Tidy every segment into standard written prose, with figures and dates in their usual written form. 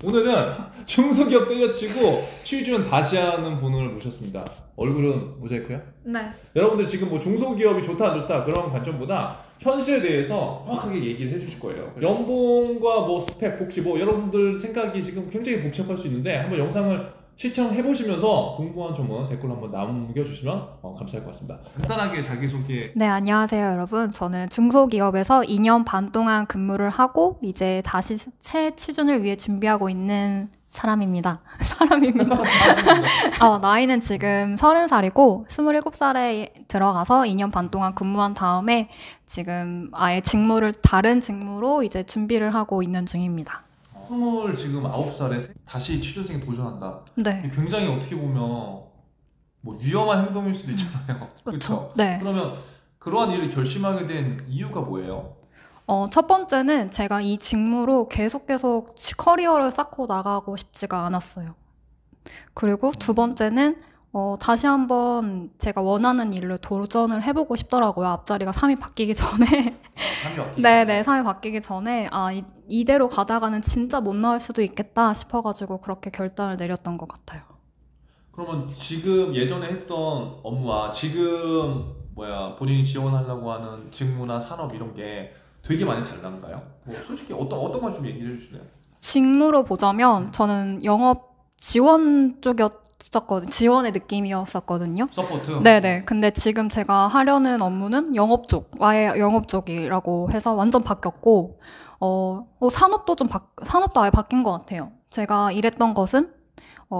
오늘은 중소기업 때려치고 취준 다시 하는 분을 모셨습니다. 얼굴은 모자이크야? 네. 여러분들 지금 뭐 중소기업이 좋다 안 좋다 그런 관점보다 현실에 대해서 정확하게 얘기를 해주실 거예요. 연봉과 뭐 스펙, 복지 뭐 여러분들 생각이 지금 굉장히 복잡할 수 있는데 한번 영상을 시청해보시면서 궁금한 점은 댓글로 한번 남겨주시면 감사할 것 같습니다. 간단하게 자기소개. 네, 안녕하세요, 여러분. 저는 중소기업에서 2년 반 동안 근무를 하고 이제 다시 새 취준을 위해 준비하고 있는 사람입니다. 나이는 지금 30살이고 27살에 들어가서 2년 반 동안 근무한 다음에 지금 아예 다른 직무로 이제 준비를 하고 있는 중입니다. 29살에 다시 취준생에 도전한다. 네. 굉장히 어떻게 보면 뭐 위험한 행동일 수도 있잖아요. 그렇죠. 네. 그러면 그러한 일을 결심하게 된 이유가 뭐예요? 첫 번째는 제가 이 직무로 계속 커리어를 쌓고 나가고 싶지가 않았어요. 그리고 두 번째는 다시 한번 제가 원하는 일로 도전을 해보고 싶더라고요. 앞자리가 3이 바뀌기 전에. 3이 바뀌기 전에 이대로 가다가는 진짜 못 나올 수도 있겠다 싶어가지고 그렇게 결단을 내렸던 것 같아요. 그러면 지금 예전에 했던 업무와 지금 본인이 지원하려고 하는 직무나 산업 이런 게 되게 많이 다른가요? 뭐 솔직히 어떤 걸 좀 얘기를 해주실래요? 직무로 보자면 저는 영업 지원 쪽이었었거든요. 지원의 느낌이었었거든요. 서포트? 네네. 근데 지금 제가 하려는 업무는 아예 영업 쪽이라고 해서 완전 바뀌었고, 산업도 아예 바뀐 것 같아요. 제가 일했던 것은,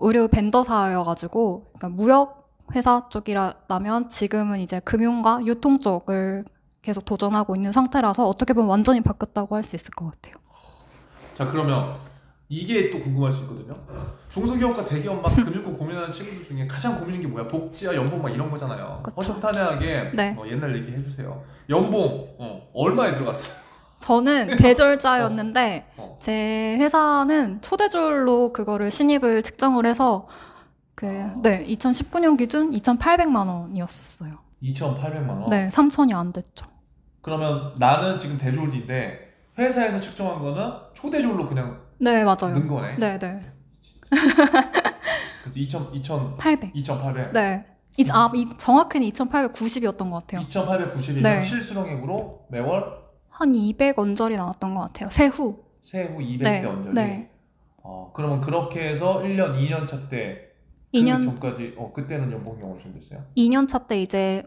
의류 벤더사여가지고, 그러니까 무역 회사 쪽이라면 지금은 이제 금융과 유통 쪽을 계속 도전하고 있는 상태라서 어떻게 보면 완전히 바뀌었다고 할 수 있을 것 같아요. 자, 그러면 이게 또 궁금할 수 있거든요. 중소기업과 대기업 막 금융고 고민하는 친구들 중에 가장 고민인 게 뭐야? 복지와 연봉 막 이런 거잖아요. 허심탄회하게 네. 옛날 얘기 해주세요. 연봉 얼마에 들어갔어요? 저는 대졸자였는데 제 회사는 초대졸로 그거를 신입을 측정을 해서 2019년 기준 2,800만 원이었었어요. 2,800만 원? 네, 3,000이 안 됐죠. 그러면 나는 지금 대졸인데 회사에서 측정한 거는 초대졸로 그냥 네, 맞아요. 넣은 거네. 네. 그래서 2,800. 2,800. 네. 정확히는 2,890이었던 것 같아요. 2,890이면 네. 실수령액으로 매월 한 200 언저리 나왔던 것 같아요. 세후 200대 언저리. 네. 그러면 그렇게 해서 1년, 2년 차 때 2년 전까지 그때는 연봉이 어느 정도 됐어요? 2년 차 때 이제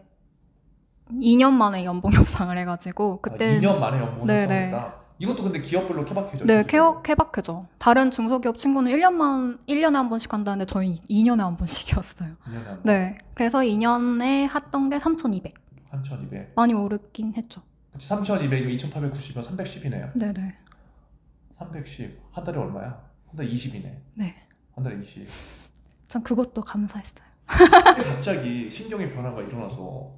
2년 만에 연봉 협상을 해가지고 그때 2년 만에 연봉을 협상했다. 이것도 근데 기업별로 케바케죠? 네, 케바케죠. 다른 중소기업 친구는 1년에 한 번씩 한다는데 저희는 2년에 한 번씩이었어요. 2년에 한 번? 네, 그래서 2년에 했던 게 3,200. 3,200. 많이 오르긴 했죠. 3,200이면 2,890이면 310이네요. 네네. 310. 한 달에 얼마야? 한 달에 20이네. 네. 한 달에 20. 전 그것도 감사했어요. 갑자기 신경의 변화가 일어나서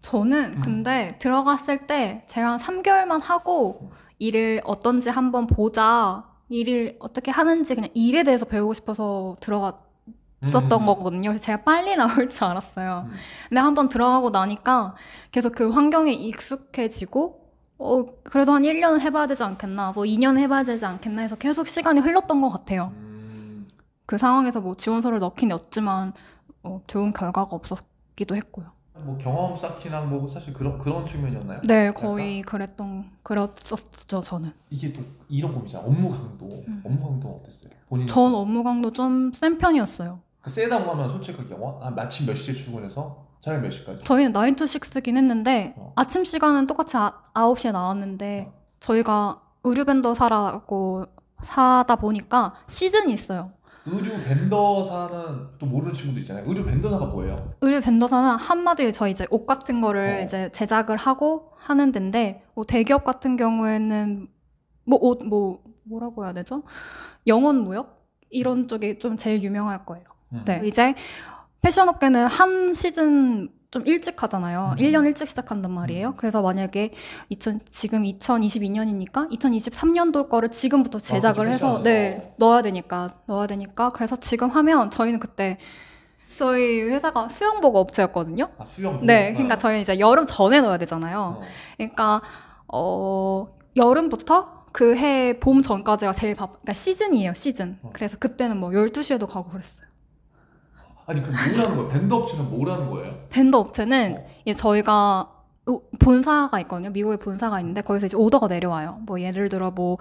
저는 근데 들어갔을 때 제가 한 3개월만 하고 일을 어떤지 한번 보자. 일을 어떻게 하는지 그냥 일에 대해서 배우고 싶어서 들어갔었던 거거든요. 그래서 제가 빨리 나올 줄 알았어요. 근데 한번 들어가고 나니까 계속 그 환경에 익숙해지고 그래도 한 1년은 해봐야 되지 않겠나, 뭐 2년 해봐야 되지 않겠나 해서 계속 시간이 흘렀던 것 같아요. 그 상황에서 뭐 지원서를 넣긴 넣었지만 좋은 결과가 없었기도 했고요. 뭐 경험 쌓기랑 뭐 사실 그런 측면이었나요? 네, 거의 그랬었죠, 저는. 이게 또 이런 고민이잖아. 업무 강도. 업무 강도 어땠어요? 본인이? 전 업무 강도 좀 센 편이었어요. 세다고 하면 솔직하게 아침 몇 시에 출근해서 저녁 몇 시까지? 저희는 9 to 6긴 했는데 아침 시간은 똑같이 9시에 나왔는데 저희가 의류 벤더사라고 사다 보니까 시즌이 있어요. 의류 벤더사는 또 모르는 친구도 있잖아요. 의류 벤더사가 뭐예요? 의류 벤더사는 한마디로 저희 이제 옷 같은 거를 이제 제작을 하고 하는 데인데 대기업 같은 경우에는 뭐라고 해야 되죠? 영원 무역? 이런 쪽이 좀 제일 유명할 거예요. 네. 이제 패션 업계는 한 시즌 좀 일찍 하잖아요. 1년 일찍 시작한단 말이에요. 그래서 만약에 지금 2022년이니까 2023년도 거를 지금부터 제작을 해서 넣어야 되니까 그래서 지금 하면 저희는 그때 저희 회사가 수영복 업체였거든요. 수영복? 네, 그러니까 저희는 이제 여름 전에 넣어야 되잖아요. 그러니까 여름부터 그 해 봄 전까지가 제일 그러니까 시즌이에요, 시즌. 그래서 그때는 뭐 12시에도 가고 그랬어요. 아니 그럼 뭐라는 거예요? 밴드 업체는 뭐라는 거예요? 밴드 업체는 이제 저희가 본사가 있거든요. 미국에 본사가 있는데 거기서 이제 오더가 내려와요. 뭐 예를 들어 뭐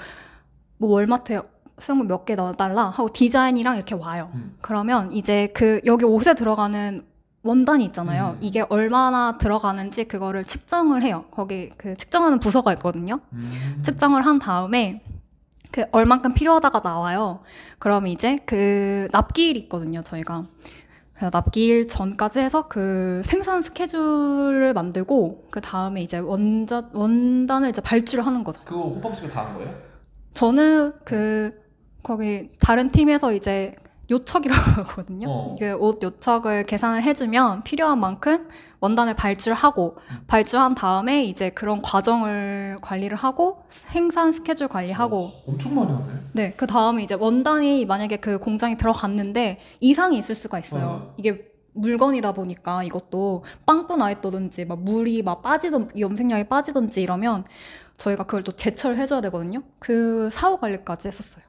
월마트에 수영복 몇 개 넣어달라 하고 디자인이랑 이렇게 와요. 그러면 이제 그 여기 옷에 들어가는 원단이 있잖아요. 이게 얼마나 들어가는지 그거를 측정을 해요. 거기 그 측정하는 부서가 있거든요. 측정을 한 다음에 그 얼만큼 필요하다가 나와요. 그럼 이제 그 납기일이 있거든요, 저희가. 그래서 납기일 전까지 해서 그 생산 스케줄을 만들고 그 다음에 이제 원단을 이제 발주를 하는 거죠. 그거 호빵 씨가 다 한 거예요? 저는 거기 다른 팀에서 이제 요척이라고 하거든요. 이게 옷 요척을 계산을 해주면 필요한 만큼 원단을 발주를 하고 발주한 다음에 이제 그런 과정을 관리를 하고 생산 스케줄 관리하고 엄청 많이 하네. 네, 그 다음에 이제 원단이 만약에 그 공장에 들어갔는데 이상이 있을 수가 있어요. 이게 물건이다 보니까 이것도 빵꾸 나 있다든지 막 물이 막 염색약이 빠지든지 이러면 저희가 그걸 또 대처를 해줘야 되거든요. 그 사후 관리까지 했었어요.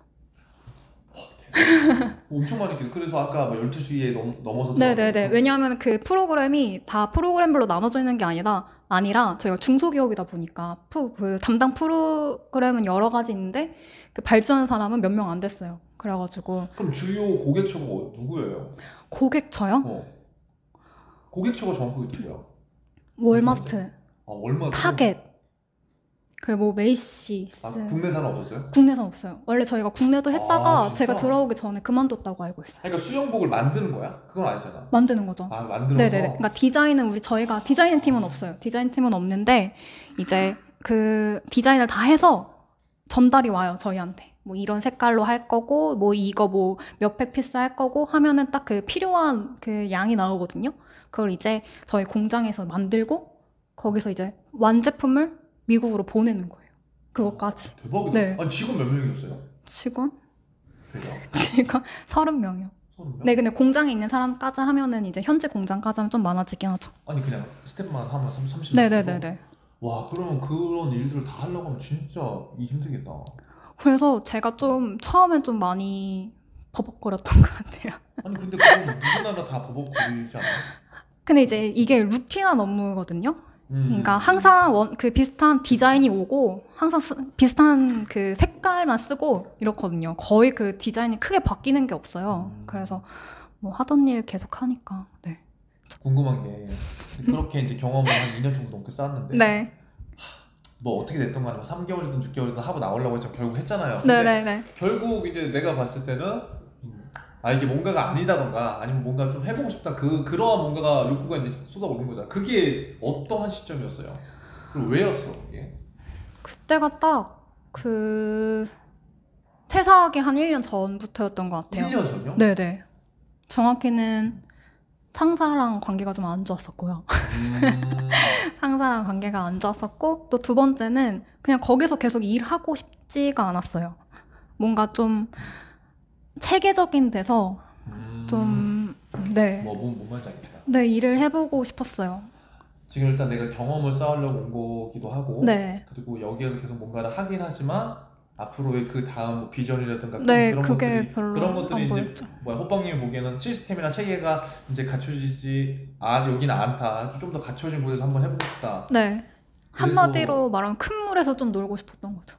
엄청 많이 했겠네. 그래서 아까 12시에 넘어서 네네네. 왜냐하면 그 프로그램이 다 프로그램별로 나눠져 있는 게 아니라 저희가 중소기업이다 보니까 그 담당 프로그램은 여러 가지 있는데 그 발주하는 사람은 몇 명 안 됐어요. 그래가지고 그럼 주요 고객처가 누구예요? 고객처요? 고객처가 정확하게 누구야? 월마트, 월마트? 타겟, 그리고 뭐 메이시스. 국내산은 없었어요? 국내산 없어요. 원래 저희가 국내도 했다가 진짜? 제가 들어오기 전에 그만뒀다고 알고 있어요. 그러니까 수영복을 만드는 거야? 그건 아니잖아. 만드는 거죠. 만들어서? 네네네. 그러니까 디자인은 저희가 디자인 팀은 없어요. 디자인 팀은 없는데 이제 그 디자인을 다 해서 전달이 와요, 저희한테. 뭐 이런 색깔로 할 거고 뭐 이거 뭐 몇백 피스 할 거고 하면은 딱 그 필요한 그 양이 나오거든요. 그걸 이제 저희 공장에서 만들고 거기서 이제 완제품을 미국으로 보내는 거예요. 그것까지. 대박이다. 네. 아니 직원 몇 명이었어요? 직원 30명이요. 30명? 네, 근데 공장에 있는 사람까지 하면은 이제 현재 공장까지 하면 좀 많아지긴 하죠. 아니 그냥 스텝만 하면 30명? 네네네네. 와, 그러면 그런 일들을 다 하려고 하면 진짜 힘들겠다. 그래서 제가 좀 처음엔 좀 많이 버벅거렸던 것 같아요. 아니 근데 그건 누구나 다 버벅거리지 않아요? 근데 이제 이게 루틴한 업무거든요. 그러니까 항상 그 비슷한 디자인이 오고 항상 비슷한 그 색깔만 쓰고 이렇거든요. 거의 그 디자인이 크게 바뀌는 게 없어요. 그래서 뭐 하던 일 계속 하니까. 네. 궁금한 게 그렇게 이제 경험을 한 2년 정도 넘게 쌓았는데 네. 뭐 어떻게 됐든 간에 뭐 3개월이든 6개월이든 하고 나오려고 했지만 결국 했잖아요. 근데 네네네. 결국 이제 내가 봤을 때는 이게 뭔가가 아니다던가 아니면 뭔가 좀 해보고 싶다 그러한 뭔가가 욕구가 이제 쏟아오는 거잖아. 그게 어떠한 시점이었어요? 그리고 왜였어 그게? 그때가 딱 퇴사하기 한 1년 전부터였던 것 같아요. 1년 전요? 네네. 정확히는 상사랑 관계가 좀 안 좋았었고요. 상사랑 관계가 안 좋았었고 또 두 번째는 그냥 거기서 계속 일하고 싶지가 않았어요. 뭔가 좀 체계적인 데서 좀 네. 뭔 말인지 알겠다. 네, 일을 해보고 싶었어요. 지금 일단 내가 경험을 쌓으려고 온 거기도 하고 네. 그리고 여기에서 계속 뭔가를 하긴 하지만 앞으로의 그 다음 뭐 비전이라든가 네, 그런 그게 것들이 별로 그런 것들이 안 이제 보였죠. 호빵님이 보기에는 시스템이나 체계가 이제 갖춰지지 여기는 않다. 좀 더 갖춰진 곳에서 한번 해보고 싶다. 네. 그래서- 한마디로 말하면 큰 물에서 좀 놀고 싶었던 거죠.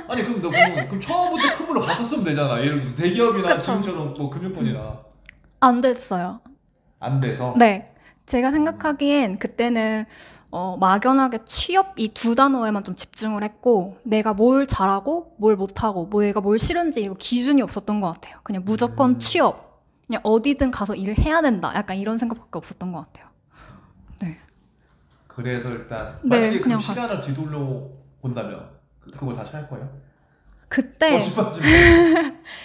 아니 그럼 너 그럼 처음부터 큰 물로 갔었으면 되잖아. 예를 들어서 대기업이나 그쵸. 지금처럼 뭐 금융권이나 안 됐어요. 안 돼서. 네. 제가 생각하기엔 그때는 막연하게 취업 이 두 단어에만 좀 집중을 했고 내가 뭘 잘하고 뭘 못하고 내가 뭘 싫은지 이거 기준이 없었던 것 같아요. 그냥 무조건 취업. 그냥 어디든 가서 일을 해야 된다. 약간 이런 생각밖에 없었던 것 같아요. 네. 그래서 일단 네, 만약에 그냥 그 시간을 뒤돌려 본다면 그걸 다시 할 거예요? 그때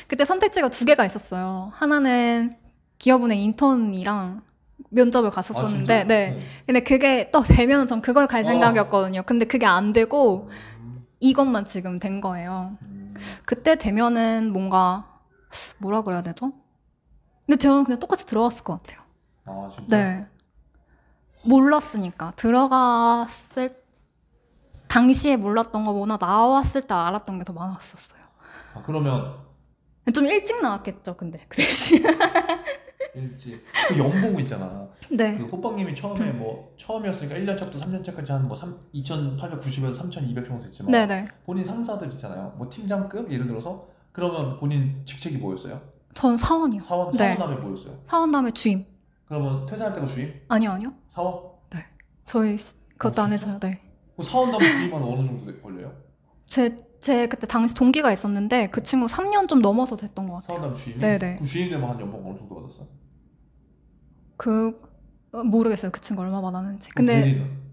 그때 선택지가 두 개가 있었어요. 하나는 기업은행 인턴이랑 면접을 갔었었는데, 진짜? 네. 근데 그게 또 되면 전 그걸 갈 생각이었거든요. 근데 그게 안 되고 이것만 지금 된 거예요. 그때 되면은 뭔가 뭐라 그래야 되죠? 근데 저는 그냥 똑같이 들어갔을 것 같아요. 진짜? 네. 몰랐으니까 들어갔을 당시에 몰랐던 거보다 나왔을 때 알았던 게 더 많았었어요. 아, 그러면 좀 일찍 나왔겠죠, 근데 그 대신. 일찍 그 연봉 있잖아. 네. 그 호빵님이 처음에 뭐 처음이었으니까 1년 차부터 3년 차까지 한 뭐 2,890에서 3,200 정도 됐지만 네네. 본인 상사들 있잖아요. 뭐 팀장급 예를 들어서 그러면 본인 직책이 뭐였어요? 전 사원이요. 사원 네. 다음에 뭐였어요? 사원 다음에 주임. 그러면 퇴사할 때가 주임? 아니요. 사원? 저희 그것도 안 진짜? 해줘요. 네. 그 사원 다음에 주임하면 어느 정도 걸려요? 제 그때 당시 동기가 있었는데 그 친구 3년 좀 넘어서 됐던 것 같아요. 사원 다음에 주임이? 네네. 그럼 주임 되면 한 연봉 어느 정도 받았어? 모르겠어요. 그 친구 얼마 받았는지. 그럼 근데 대리는?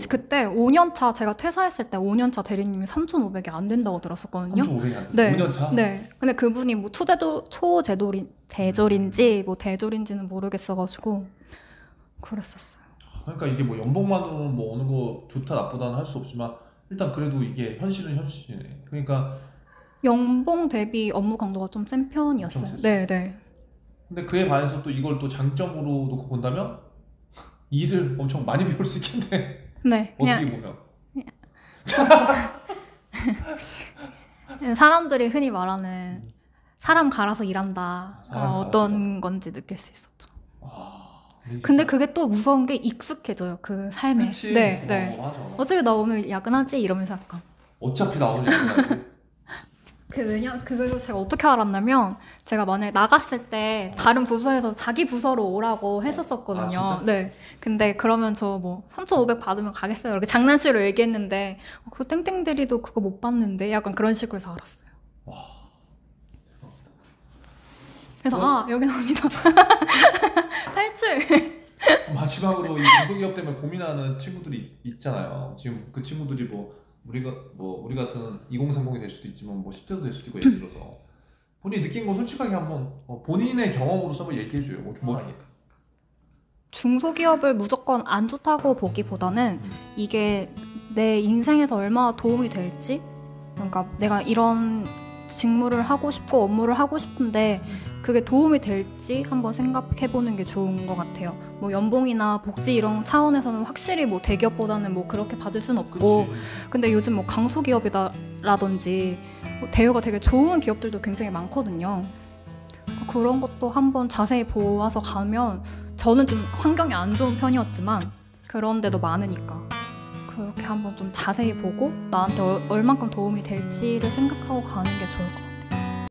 그때 5년 차 제가 퇴사했을 때 5년 차 대리님이 3,500이 안 된다고 들었었거든요. 3,500이 안 돼? 네. 5년 차? 네. 근데 그분이 뭐 대졸인지 뭐 대졸인지는 모르겠어가지고 그랬었어요. 그러니까 이게 뭐 연봉만으로는 뭐 어느 거 좋다 나쁘다는 할 수 없지만 일단 그래도 이게 현실은 현실이네. 그러니까 연봉 대비 업무 강도가 좀 센 편이었어요. 엄청 네. 근데 그에 반해서 또 이걸 또 장점으로 놓고 본다면 일을 엄청 많이 배울 수 있겠네. 네. 어떻게 그냥 보면. 사람들이 흔히 말하는 사람 갈아서 일한다. 사람 갈아서 어떤 건지 느낄 수 있었죠. 이게 근데 진짜- 그게 또 무서운 게 익숙해져요. 그 삶에. 그치? 네. 맞아. 어차피 나 오늘 야근하지 이러면서 약간. 어차피 나오는 얘기가 그걸 제가 어떻게 알았냐면 제가 만약에 나갔을 때 다른 부서에서 자기 부서로 오라고 했었었거든요. 진짜? 네. 근데 그러면 저 뭐 3,500 받으면 가겠어요. 이렇게 장난식으로 얘기했는데 그 땡땡 대리도 그거 못 받는데 약간 그런 식으로 해서 알았어요. 그래서 여긴 아니다. 탈출. 마지막으로 이 중소기업 때문에 고민하는 친구들이 있잖아요. 지금 그 친구들이 우리 같은 2030이 될 수도 있지만 뭐 10대도 될 수도 있고 예를 들어서 본인이 느낀 거 솔직하게 한번 본인의 경험으로서 한번 얘기해줘요. 중소기업을 무조건 안 좋다고 보기보다는 이게 내 인생에서 얼마나 도움이 될지, 그러니까 내가 이런 직무를 하고 싶고 업무를 하고 싶은데 그게 도움이 될지 한번 생각해보는 게 좋은 것 같아요. 뭐 연봉이나 복지 이런 차원에서는 확실히 뭐 대기업보다는 뭐 그렇게 받을 순 없고, 근데 요즘 뭐 강소기업이라든지 뭐 대우가 되게 좋은 기업들도 굉장히 많거든요. 그런 것도 한번 자세히 보아서 가면, 저는 좀 환경이 안 좋은 편이었지만 그런 데도 많으니까 그렇게 한번 좀 자세히 보고 나한테 얼만큼 도움이 될지를 생각하고 가는 게 좋을 것 같아요.